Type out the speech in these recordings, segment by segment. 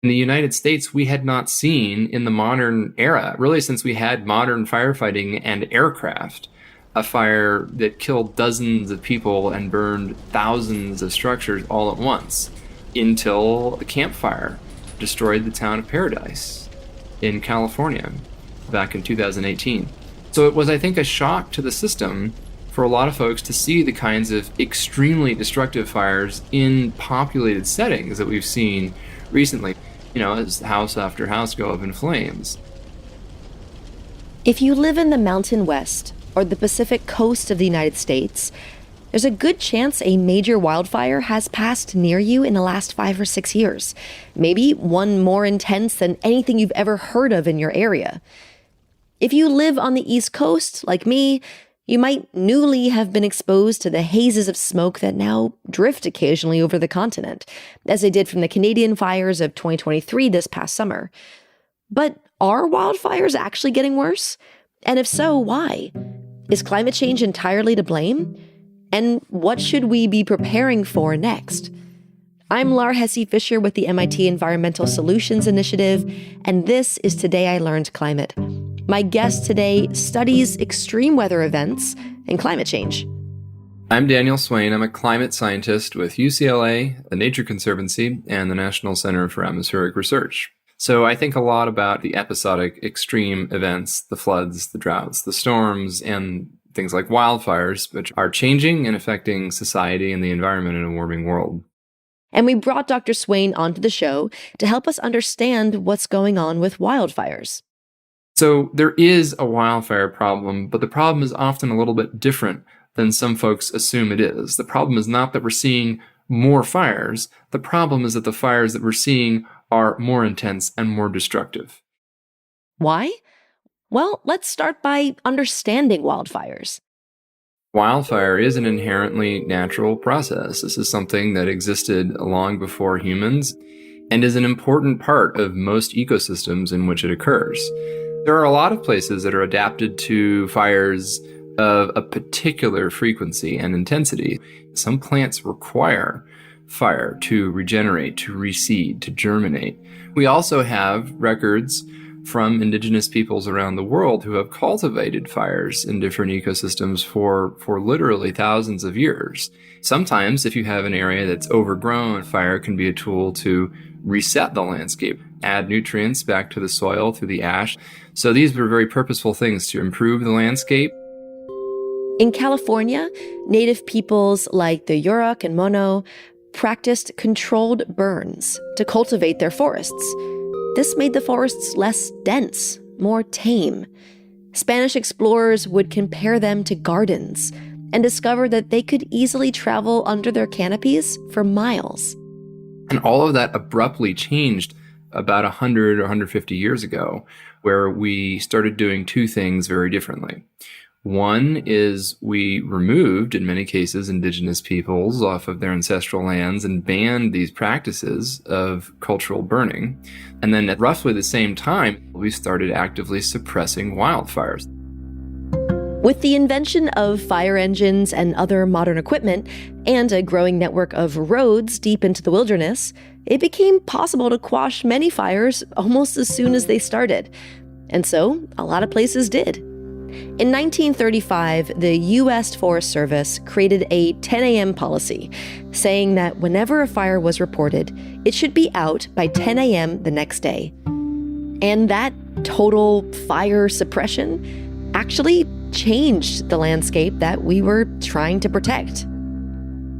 In the United States, we had not seen in the modern era, really since we had modern firefighting and aircraft, a fire that killed dozens of people and burned thousands of structures all at once, until the Camp Fire destroyed the town of Paradise in California back in 2018. So it was, I think, a shock to the system for a lot of folks to see the kinds of extremely destructive fires in populated settings that we've seen recently, as house after house go up in flames. If you live in the Mountain West or the Pacific coast of the United States, there's a good chance a major wildfire has passed near you in the last 5 or 6 years. Maybe one more intense than anything you've ever heard of in your area. If you live on the East Coast, like me, you might newly have been exposed to the hazes of smoke that now drift occasionally over the continent, as they did from the Canadian fires of 2023 this past summer. But are wildfires actually getting worse? And if so, why? Is climate change entirely to blame? And what should we be preparing for next? I'm Laur Hesse-Fischer with the MIT Environmental Solutions Initiative, and this is Today I Learned Climate. My guest today studies extreme weather events and climate change. I'm Daniel Swain. I'm a climate scientist with UCLA, the Nature Conservancy, and the National Center for Atmospheric Research. So I think a lot about the episodic extreme events, the floods, the droughts, the storms, and things like wildfires, which are changing and affecting society and the environment in a warming world. And we brought Dr. Swain onto the show to help us understand what's going on with wildfires. So there is a wildfire problem, but the problem is often a little bit different than some folks assume it is. The problem is not that we're seeing more fires. The problem is that the fires that we're seeing are more intense and more destructive. Why? Well, let's start by understanding wildfires. Wildfire is an inherently natural process. This is something that existed long before humans and is an important part of most ecosystems in which it occurs. There are a lot of places that are adapted to fires of a particular frequency and intensity. Some plants require fire to regenerate, to reseed, to germinate. We also have records from indigenous peoples around the world who have cultivated fires in different ecosystems for literally thousands of years. Sometimes, if you have an area that's overgrown, fire can be a tool to reset the landscape, add nutrients back to the soil through the ash. So these were very purposeful things to improve the landscape. In California, native peoples like the Yurok and Mono practiced controlled burns to cultivate their forests. This made the forests less dense, more tame. Spanish explorers would compare them to gardens and discover that they could easily travel under their canopies for miles. And all of that abruptly changed about 100 or 150 years ago, where we started doing two things very differently. One is we removed, in many cases, indigenous peoples off of their ancestral lands and banned these practices of cultural burning. And then at roughly the same time, we started actively suppressing wildfires. With the invention of fire engines and other modern equipment, and a growing network of roads deep into the wilderness, it became possible to quash many fires almost as soon as they started. And so, a lot of places did. In 1935, the U.S. Forest Service created a 10 a.m. policy, saying that whenever a fire was reported, it should be out by 10 a.m. the next day. And that total fire suppression actually changed the landscape that we were trying to protect.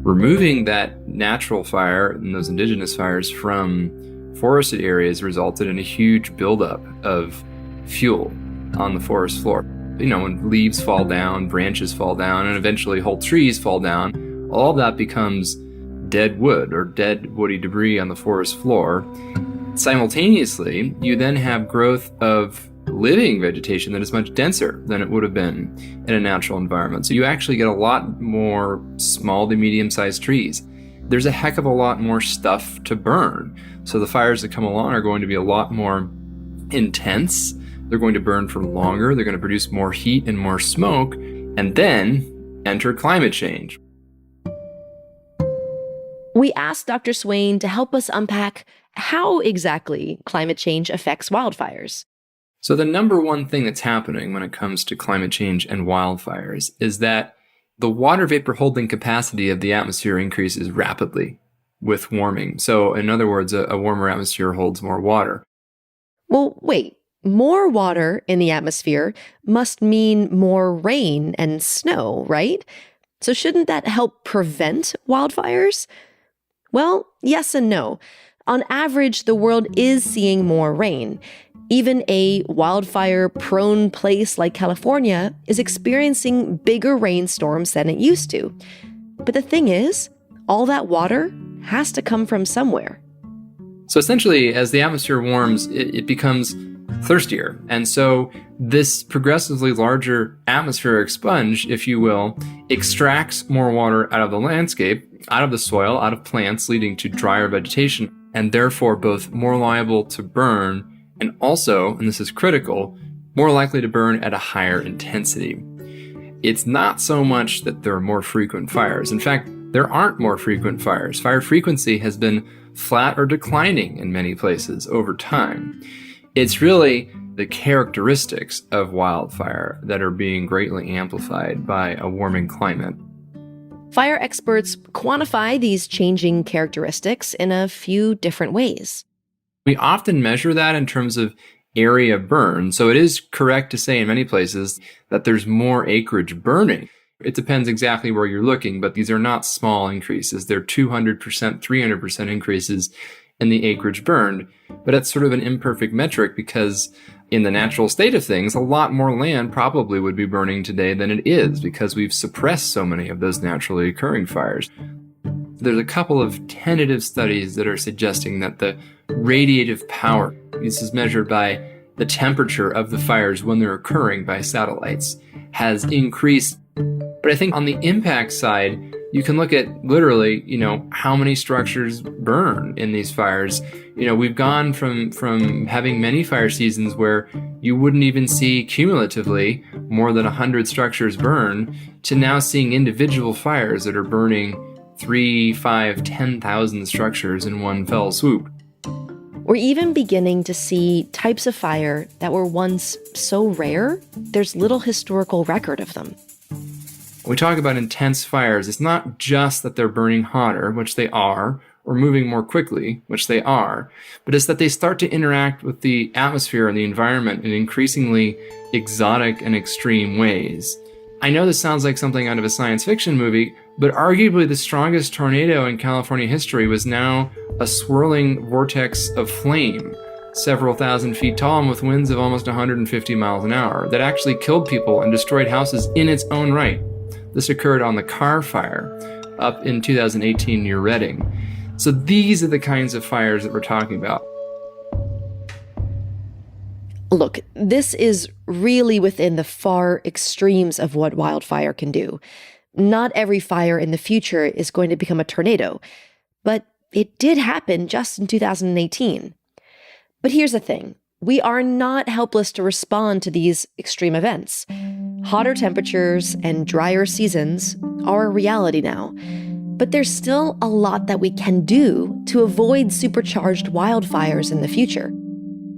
Removing that natural fire and those indigenous fires from forested areas resulted in a huge buildup of fuel on the forest floor. When leaves fall down, branches fall down, and eventually whole trees fall down, all of that becomes dead wood or dead woody debris on the forest floor. Simultaneously, you then have growth of living vegetation that is much denser than it would have been in a natural environment. So you actually get a lot more small to medium-sized trees. There's a heck of a lot more stuff to burn. So the fires that come along are going to be a lot more intense. They're going to burn for longer. They're going to produce more heat and more smoke. And then enter climate change. We asked Dr. Swain to help us unpack how exactly climate change affects wildfires. So the number one thing that's happening when it comes to climate change and wildfires is that the water vapor holding capacity of the atmosphere increases rapidly with warming. So in other words, a warmer atmosphere holds more water. Well, wait. More water in the atmosphere must mean more rain and snow, right? So shouldn't that help prevent wildfires? Well, yes and no. On average, the world is seeing more rain. Even a wildfire-prone place like California is experiencing bigger rainstorms than it used to. But the thing is, all that water has to come from somewhere. So essentially, as the atmosphere warms, it becomes thirstier. And so this progressively larger atmospheric sponge, if you will, extracts more water out of the landscape, out of the soil, out of plants, leading to drier vegetation, and therefore both more liable to burn and also, and this is critical, more likely to burn at a higher intensity. It's not so much that there are more frequent fires. In fact, there aren't more frequent fires. Fire frequency has been flat or declining in many places over time. It's really the characteristics of wildfire that are being greatly amplified by a warming climate. Fire experts quantify these changing characteristics in a few different ways. We often measure that in terms of area burned. So it is correct to say in many places that there's more acreage burning. It depends exactly where you're looking, but these are not small increases. They're 200%, 300% increases in the acreage burned. But it's sort of an imperfect metric because in the natural state of things, a lot more land probably would be burning today than it is because we've suppressed so many of those naturally occurring fires. There's a couple of tentative studies that are suggesting that the radiative power, this is measured by the temperature of the fires when they're occurring by satellites, has increased. But I think on the impact side, you can look at literally, how many structures burn in these fires. We've gone from having many fire seasons where you wouldn't even see cumulatively more than 100 structures burn to now seeing individual fires that are burning 3, 5, 10,000 structures in one fell swoop. We're even beginning to see types of fire that were once so rare, there's little historical record of them. When we talk about intense fires, it's not just that they're burning hotter, which they are, or moving more quickly, which they are, but it's that they start to interact with the atmosphere and the environment in increasingly exotic and extreme ways. I know this sounds like something out of a science fiction movie, but arguably the strongest tornado in California history was now a swirling vortex of flame, several thousand feet tall and with winds of almost 150 miles an hour, that actually killed people and destroyed houses in its own right. This occurred on the Carr Fire up in 2018 near Redding. So these are the kinds of fires that we're talking about. Look, this is really within the far extremes of what wildfire can do. Not every fire in the future is going to become a tornado, but it did happen just in 2018. But here's the thing. We are not helpless to respond to these extreme events. Hotter temperatures and drier seasons are a reality now. But there's still a lot that we can do to avoid supercharged wildfires in the future.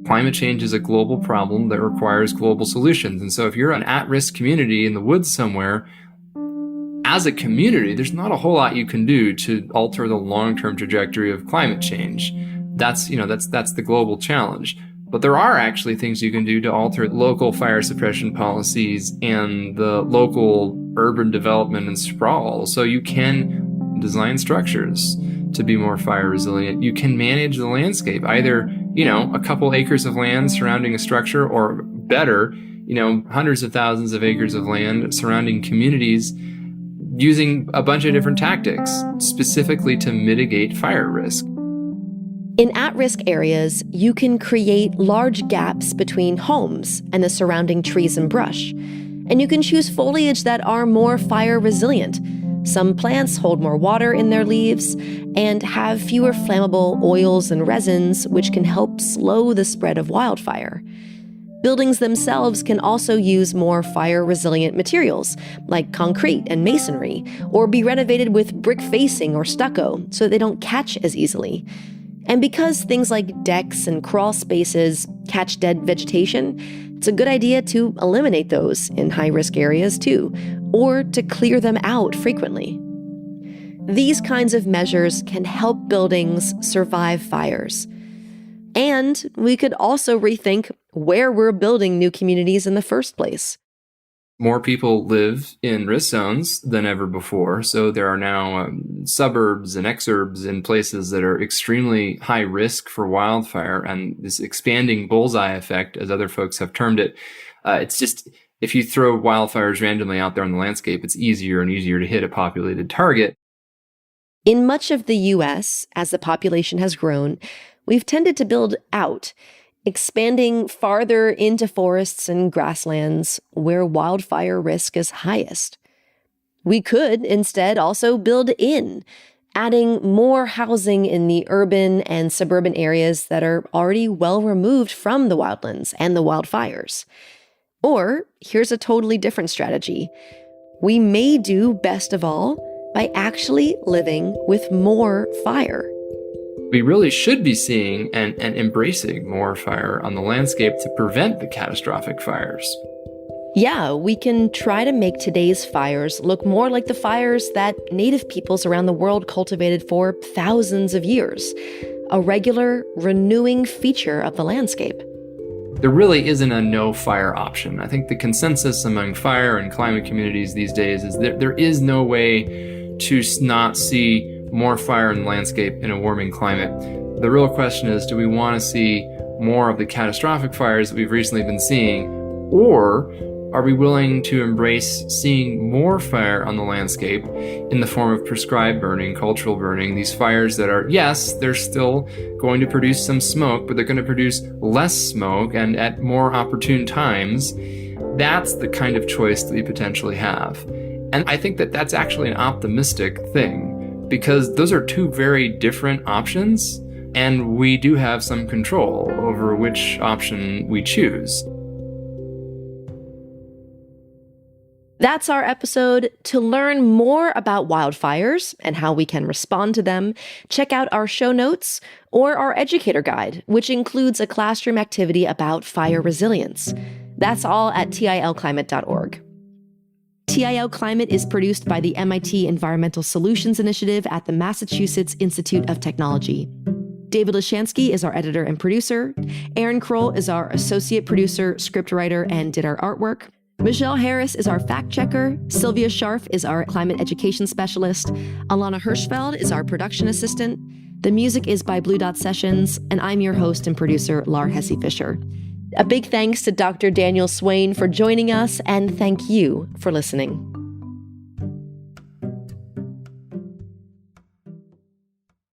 Climate change is a global problem that requires global solutions. And so if you're an at-risk community in the woods somewhere, as a community, there's not a whole lot you can do to alter the long-term trajectory of climate change. That's the global challenge. But there are actually things you can do to alter local fire suppression policies and the local urban development and sprawl. So you can design structures to be more fire resilient. You can manage the landscape, either, a couple acres of land surrounding a structure, or better, hundreds of thousands of acres of land surrounding communities, using a bunch of different tactics specifically to mitigate fire risk. In at-risk areas, you can create large gaps between homes and the surrounding trees and brush. And you can choose foliage that are more fire resilient. Some plants hold more water in their leaves and have fewer flammable oils and resins, which can help slow the spread of wildfire. Buildings themselves can also use more fire-resilient materials, like concrete and masonry, or be renovated with brick facing or stucco so they don't catch as easily. And because things like decks and crawl spaces catch dead vegetation, it's a good idea to eliminate those in high-risk areas too, or to clear them out frequently. These kinds of measures can help buildings survive fires. And we could also rethink where we're building new communities in the first place. More people live in risk zones than ever before, so there are now suburbs and exurbs in places that are extremely high risk for wildfire, and this expanding bullseye effect, as other folks have termed it, it's just, if you throw wildfires randomly out there on the landscape, it's easier and easier to hit a populated target. In much of the U.S., as the population has grown, we've tended to build out, expanding farther into forests and grasslands where wildfire risk is highest. We could instead also build in, adding more housing in the urban and suburban areas that are already well removed from the wildlands and the wildfires. Or here's a totally different strategy. We may do best of all by actually living with more fire. We really should be seeing and embracing more fire on the landscape to prevent the catastrophic fires. Yeah, we can try to make today's fires look more like the fires that native peoples around the world cultivated for thousands of years, a regular, renewing feature of the landscape. There really isn't a no fire option. I think the consensus among fire and climate communities these days is that there is no way to not see more fire in the landscape in a warming climate. The real question is, do we want to see more of the catastrophic fires that we've recently been seeing, or are we willing to embrace seeing more fire on the landscape in the form of prescribed burning, cultural burning, these fires that are, yes, they're still going to produce some smoke, but they're going to produce less smoke and at more opportune times? That's the kind of choice that we potentially have. And I think that that's actually an optimistic thing, because those are two very different options, and we do have some control over which option we choose. That's our episode. To learn more about wildfires and how we can respond to them, check out our show notes or our educator guide, which includes a classroom activity about fire resilience. That's all at tilclimate.org. TIL Climate is produced by the MIT Environmental Solutions Initiative at the Massachusetts Institute of Technology. David Lishansky is our editor and producer. Aaron Krol is our associate producer, scriptwriter, and did our artwork. Michelle Harris is our fact checker. Sylvia Scharf is our climate education specialist. Ilana Hirschfeld is our production assistant. The music is by Blue Dot Sessions, and I'm your host and producer, Laur Hesse Fisher. A big thanks to Dr. Daniel Swain for joining us, and thank you for listening.